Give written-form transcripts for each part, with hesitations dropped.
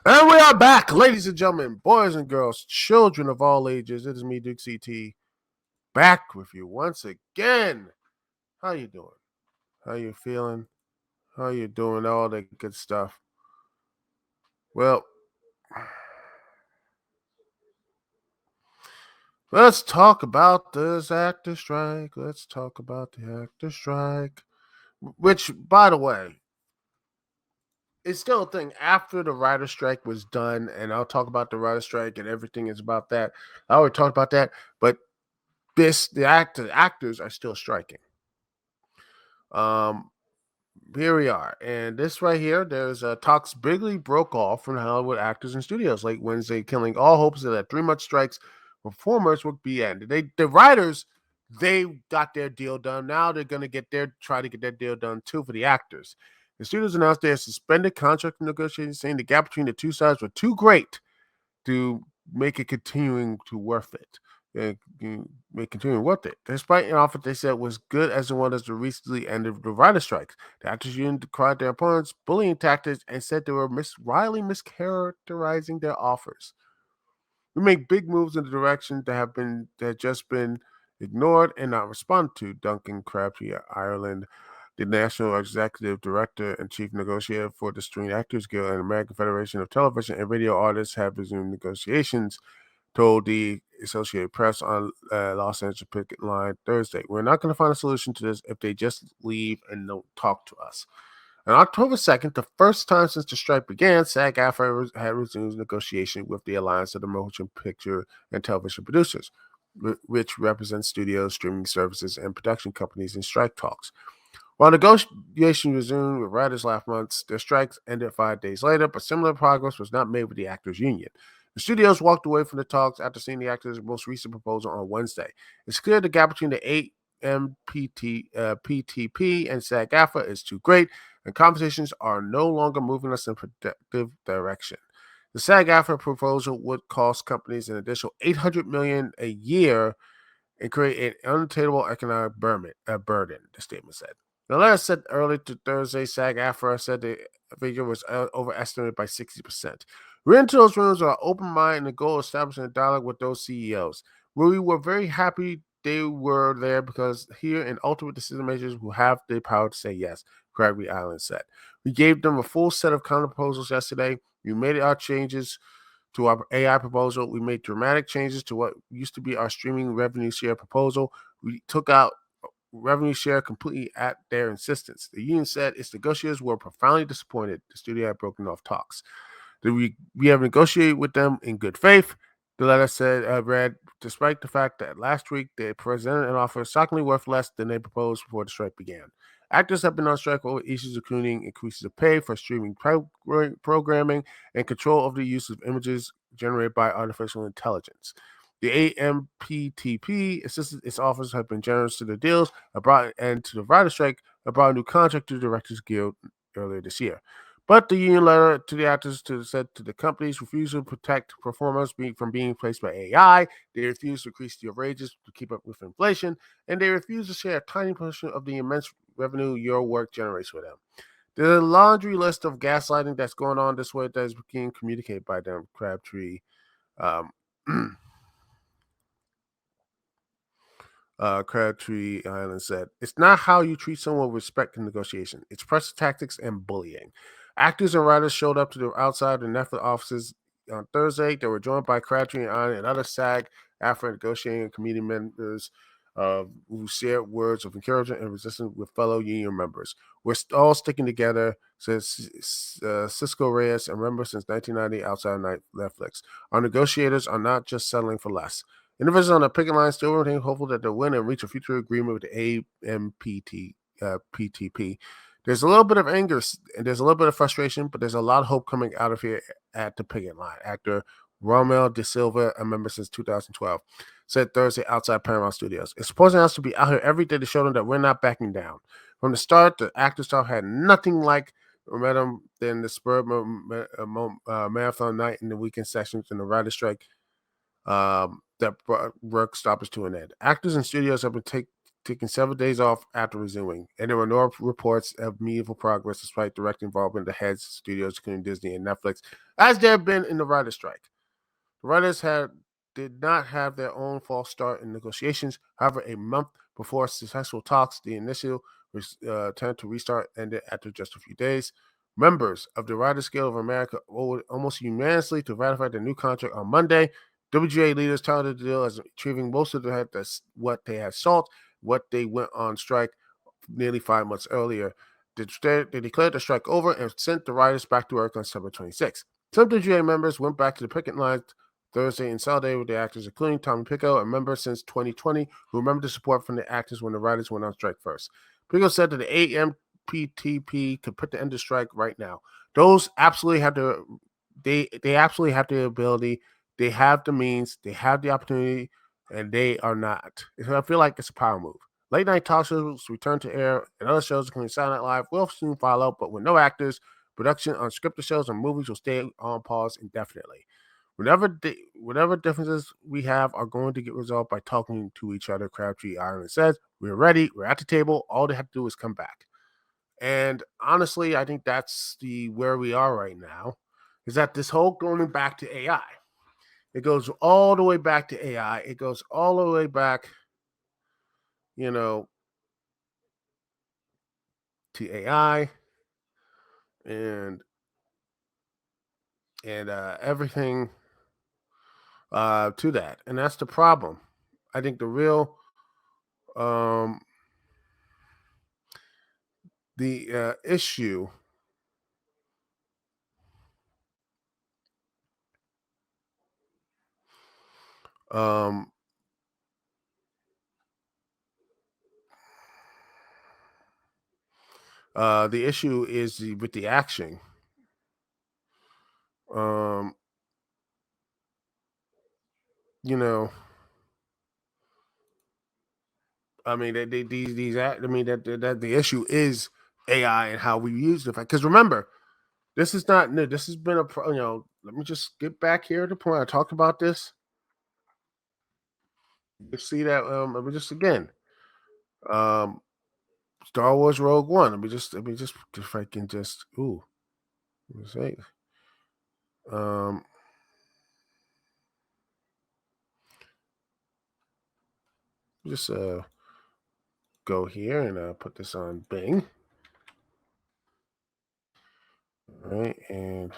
And we are back, ladies and gentlemen, boys and girls, children of all ages. It is me, Dukect, back with you once again. How you doing? How you feeling? How you doing? All that good stuff. Well, let's talk about this actor strike. Let's talk about the actor strike. Which, by the way, it's still a thing after the writer strike was done, and I'll talk about the writer strike and everything is about that. I already talked about that, but the actors are still striking. Um, Here we are, and this right here, there's talks bigly broke off from Hollywood actors and studios late Wednesday, killing all hopes that a 3 month strikes performers would be ended. The writers, they got their deal done. Now they're gonna try to get their deal done too for the actors. The studios announced they had suspended contract negotiations, saying the gap between the two sides were too great to make it continuing to worth it. Make continuing worth it. Despite an offer they said was good as the one as the recently ended the writer strikes. The actors union decried their opponents' bullying tactics and said they were wildly mischaracterizing their offers. We make big moves in the direction that just been ignored and not responded to. Duncan Crabtree, Ireland, the National Executive Director and Chief Negotiator for the Screen Actors Guild and American Federation of Television and Radio Artists, have resumed negotiations, told the Associated Press on Los Angeles picket line Thursday. We're not going to find a solution to this if they just leave and don't talk to us. On October 2nd, the first time since the strike began, SAG-AFTRA had resumed negotiation with the Alliance of the Motion Picture and Television Producers, which represents studios, streaming services, and production companies in strike talks. While negotiations resumed with writers last month, their strikes ended 5 days later, but similar progress was not made with the actors' union. The studios walked away from the talks after seeing the actors' most recent proposal on Wednesday. It's clear the gap between the PTP and SAG-AFTRA is too great, and conversations are no longer moving us in a productive direction. The SAG-AFTRA proposal would cost companies an additional $800 million a year and create an unattainable economic burden, the statement said. The letter said early to Thursday, SAG-AFTRA said the figure was overestimated by 60%. We into those rooms with an open mind and the goal of establishing a dialogue with those CEOs. We were very happy they were there because here and ultimate decision makers will have the power to say yes, Crabtree Island said. We gave them a full set of counter proposals yesterday. We made our changes to our AI proposal. We made dramatic changes to what used to be our streaming revenue share proposal. We took out revenue share completely at their insistence. The union said its negotiators were profoundly disappointed the studio had broken off talks. We have negotiated with them in good faith. The letter read, despite the fact that last week they presented an offer shockingly worth less than they proposed before the strike began. Actors have been on strike over issues including increases of pay for streaming programming and control of the use of images generated by artificial intelligence. The AMPTP insisted its offers have been generous to the deals, brought an end to the writer strike, and brought a new contract to the Directors Guild earlier this year. But the union letter to the actors said to the companies refuse to protect performers from being replaced by AI. They refuse to increase their wages to keep up with inflation, and they refuse to share a tiny portion of the immense revenue your work generates for them. There's a laundry list of gaslighting that's going on this way that is being communicated by them, Crabtree. Um, Crabtree Island said, "It's not how you treat someone with respect in negotiation. It's pressure tactics and bullying." Actors and writers showed up to the outside the Netflix offices on Thursday. They were joined by Crabtree Island and other SAG after negotiating committee members who shared words of encouragement and resistance with fellow union members. We're all sticking together, says Cisco Reyes, a member since 1990 outside Netflix. Our negotiators are not just settling for less. Individuals on the picket line still remain hopeful that they'll win and reach a future agreement with the PTP. There's a little bit of anger and there's a little bit of frustration, but there's a lot of hope coming out of here at the picket line. Actor Romel De Silva, a member since 2012, said Thursday outside Paramount Studios. It's supposing us to be out here every day to show them that we're not backing down. From the start, the actor staff had nothing like momentum than the spur marathon night and the weekend sessions and the writer strike that brought work stoppage to an end. Actors and studios have been taking several days off after resuming, and there were no reports of meaningful progress despite direct involvement of the heads of studios, including Disney and Netflix, as there have been in the writer's strike. The writers did not have their own false start in negotiations. However, a month before successful talks, the initial attempt to restart ended after just a few days. Members of the Writers Guild of America voted almost unanimously to ratify the new contract on Monday. WGA leaders touted the deal as achieving most of what they had sought, what they went on strike nearly 5 months earlier. They declared the strike over and sent the writers back to work on September 26. Some WGA members went back to the picket lines Thursday in solidarity with the actors, including Tommy Pico, a member since 2020, who remembered the support from the actors when the writers went on strike first. Pico said that the AMPTP could put the end of strike right now. Those absolutely have they absolutely have the ability, they have the means, they have the opportunity, and they are not. I feel like it's a power move. Late night talk shows return to air, and other shows, including Saturday Night Live, will soon follow, but with no actors, production on scripted shows and movies will stay on pause indefinitely. Whatever differences we have are going to get resolved by talking to each other, Crabtree Ireland says. We're ready. We're at the table. All they have to do is come back. And honestly, I think that's the where we are right now. Is that this whole going back to AI? It goes all the way back to AI. It goes all the way back, you know, to AI and everything to that. And that's the problem. I think the real um, the issue um, the issue is with the action. Um, you know, I mean, I mean, that the issue is AI and how we use it. Because remember, this is not new. This has been let me just get back here to the point. I talked about this. You see that? Let me just again. Um, Star Wars Rogue One. Let me just if I can just let me say. Um, just go here and put this on Bing. All right, and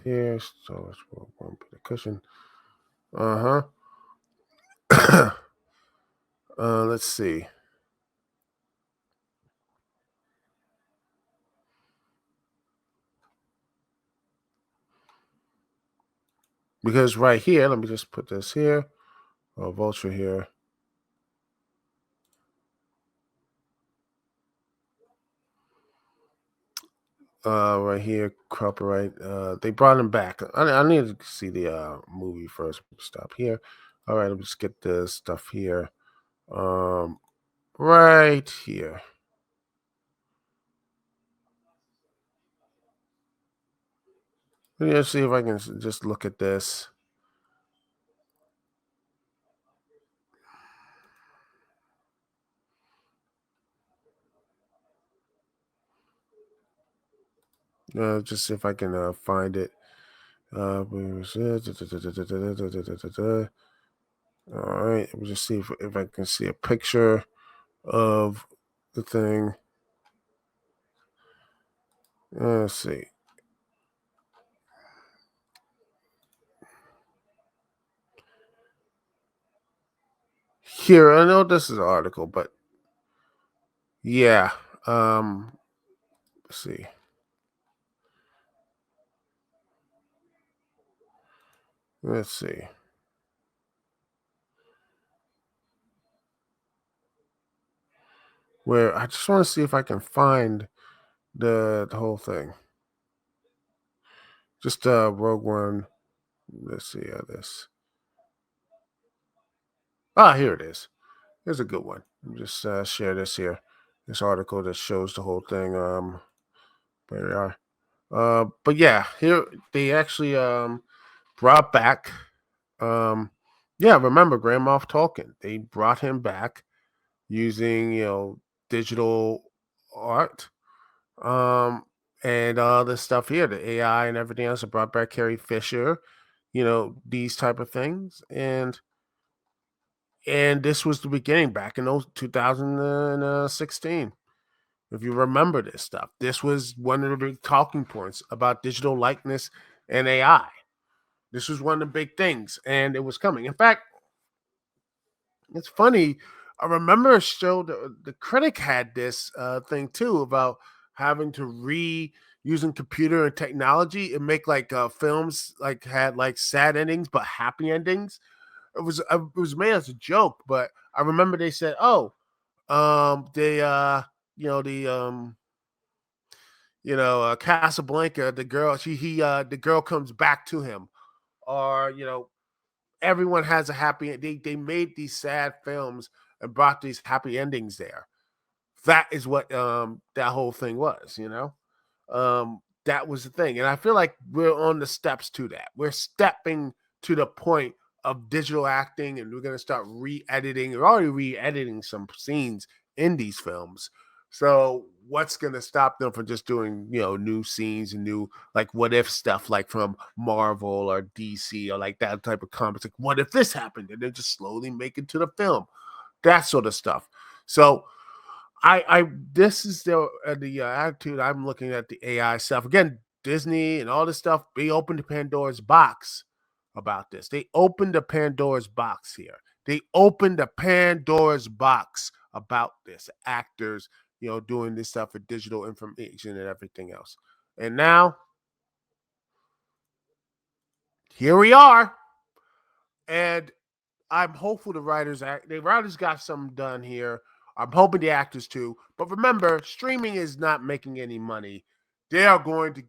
here, Star Wars Rogue One. Put a cushion. Uh-huh. Let's see. Because right here, let me just put this here. Vulture here. Right here, copyright. They brought him back. I need to see the movie first. Stop here. All right, let me just get the stuff here. Right here. Let me see if I can just look at this. Just see if I can find it. All right, let me just see if I can see a picture of the thing. Let's see. Here, I know this is an article, but yeah. Let's see. Let's see. Where I just want to see if I can find the whole thing. Just Rogue One. Let's see this. Ah, here it is. Here's a good one. Let me just share this here. This article that shows the whole thing. There they are. But yeah, here they actually brought back um Yeah, remember Grand Moff Tolkien? They brought him back using, digital art, um, and all this stuff here, the AI and everything else. It brought back Carrie Fisher, these type of things, and this was the beginning back in those 2016. If you remember this stuff, this was one of the big talking points about digital likeness and AI. This was one of the big things, and it was coming. In fact, it's funny. I remember a show the critic had this thing too about having to using computer and technology and make like films like had like sad endings but happy endings. It was made as a joke, but I remember they said, "Oh, they the Casablanca, the girl the girl comes back to him, or everyone has a happy. They made these sad films and brought these happy endings there. That is what that whole thing was, that was the thing. And I feel like we're on the steps to that. We're stepping to the point of digital acting, and we're going to start re-editing. We're already re-editing some scenes in these films. So what's going to stop them from just doing, new scenes and new like what if stuff like from Marvel or DC or like that type of comics? Like, what if this happened? And then just slowly make it to the film, that sort of stuff. So I this is the attitude I'm looking at the AI stuff. Again, Disney and all this stuff, they opened the Pandora's box about this. They opened the Pandora's box here. They opened the Pandora's box about this. Actors, doing this stuff for digital information and everything else. And now here we are. And I'm hopeful the writers got something done here. I'm hoping the actors too. But remember, streaming is not making any money. They are going to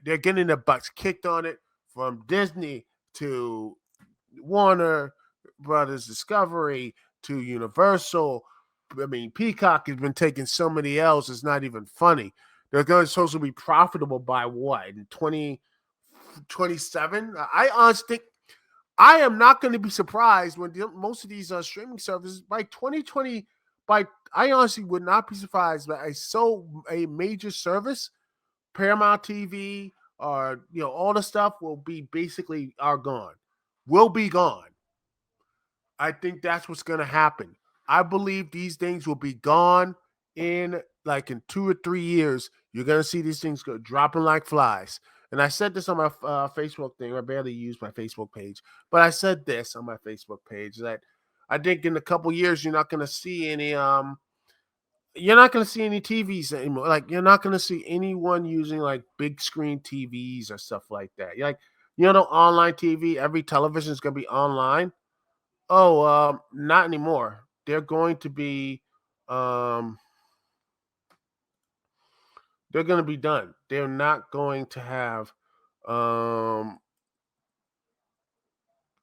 they're getting the bucks kicked on it from Disney to Warner Brothers Discovery to Universal. I mean, Peacock has been taking so many L's, it's not even funny. They're going to supposed to be profitable by what? In 2027? I honestly think I am not going to be surprised when most of these streaming services by 2020. By I honestly would not be surprised by a major service, Paramount TV, or all the stuff will be basically are gone, will be gone. I think that's what's going to happen. I believe these things will be gone in 2 or 3 years. You're going to see these things go dropping like flies. And I said this on my Facebook thing. I barely use my Facebook page, but I said this on my Facebook page that I think in a couple years you're not going to see any TVs anymore. Like you're not going to see anyone using like big screen TVs or stuff like that. You're like online TV. Every television is going to be online. Oh, not anymore. Um, they're going to be done. They're not going to have, um,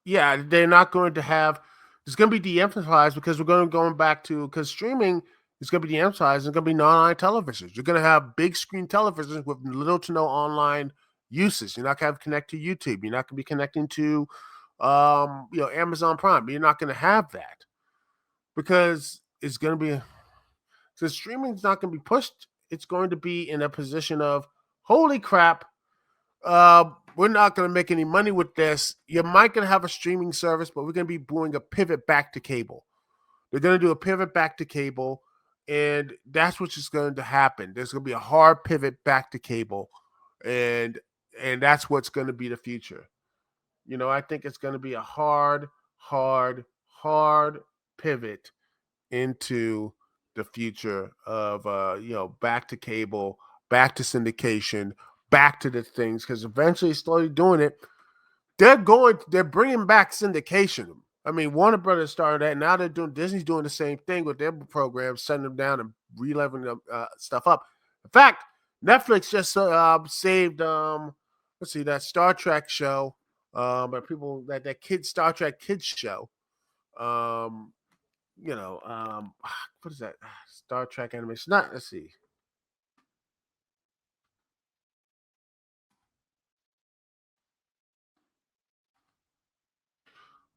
yeah, they're not going to have. It's going to be de-emphasized because we're going back to because streaming is going to be de-emphasized. It's going to be non-online televisions. You're going to have big screen televisions with little to no online uses. You're not going to have connect to YouTube. You're not going to be connecting to, Amazon Prime. You're not going to have that because it's going to be so streaming is not going to be pushed. It's going to be in a position of holy crap. We're not going to make any money with this. You might going to have a streaming service, but we're going to be doing a pivot back to cable. They're going to do a pivot back to cable, and that's what's just going to happen. There's going to be a hard pivot back to cable, and that's what's going to be the future. I think it's going to be a hard pivot into the future of back to cable, back to syndication, back to the things because eventually slowly doing it, they're bringing back syndication. I mean, Warner Brothers started that. Now Disney's doing the same thing with their programs, setting them down and relevering them stuff up. In fact, Netflix just saved let's see that Star Trek show, but people that kid Star Trek kids show. Um, what is that? Star Trek animation. Not let's see.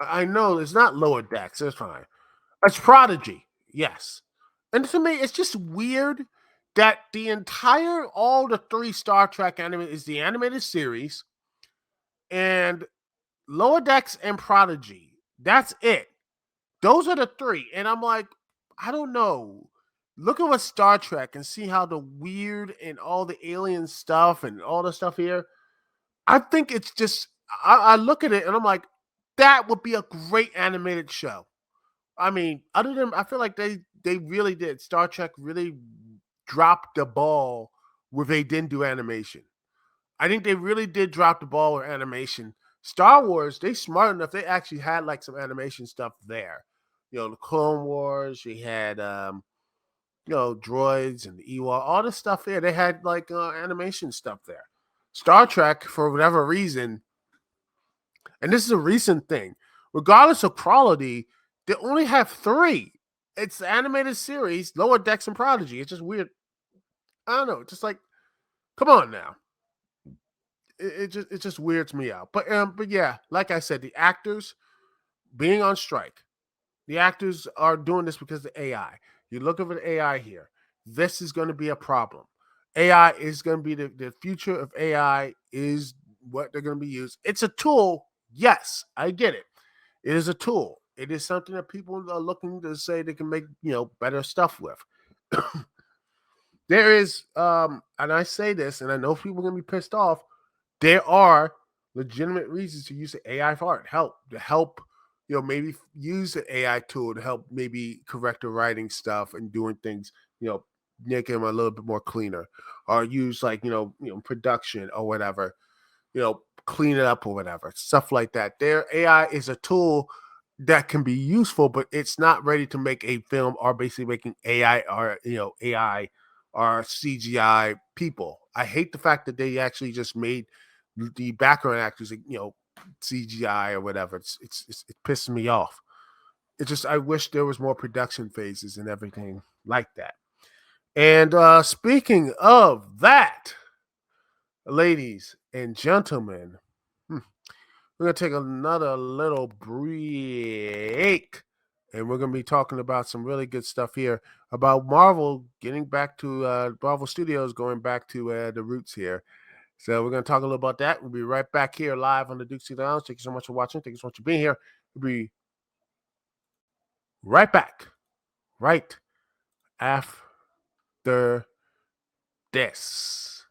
I know it's not Lower Decks. It's fine. It's Prodigy. Yes. And to me, it's just weird that all the three Star Trek anime is the animated series and Lower Decks and Prodigy. That's it. Those are the three. And I'm like, I don't know. Look at what Star Trek and see how the weird and all the alien stuff and all the stuff here. I think it's just, I look at it and I'm like, that would be a great animated show. I mean, other than, I feel like they really did. Star Trek really dropped the ball where they didn't do animation. I think they really did drop the ball with animation. Star Wars, they smart enough. They actually had like some animation stuff there. You know, the Clone Wars. You had droids and the Ewok, all this stuff there. They had like animation stuff there. Star Trek, for whatever reason, and this is a recent thing, regardless of quality, they only have three. It's the animated series, Lower Decks and Prodigy. It's just weird. I don't know. Just like, come on now. It just weirds me out. But yeah, like I said, the actors being on strike, the actors are doing this because of AI. You look at the AI here. This is going to be a problem. AI is going to be the future of AI is what they're going to be used. It's a tool. Yes, I get it. It is a tool. It is something that people are looking to say they can make, better stuff with. There is, and I say this, and I know people are going to be pissed off. There are legitimate reasons to use the AI for art. To help, maybe use an AI tool to help maybe correct the writing stuff and doing things, making them a little bit more cleaner, or use like production or whatever, clean it up or whatever, stuff like that. Their AI is a tool that can be useful, but it's not ready to make a film or basically making AI or CGI people. I hate the fact that they actually just made the background actors, CGI or whatever. It pisses me off. It's just I wish there was more production phases and everything like that. And speaking of that, ladies and gentlemen, we're going to take another little break. And we're going to be talking about some really good stuff here about Marvel getting back to Marvel Studios, going back to the roots here. So we're going to talk a little about that. We'll be right back here live on the Dukect Lounge. Thank you so much for watching. Thank you so much for being here. We'll be right back right after this.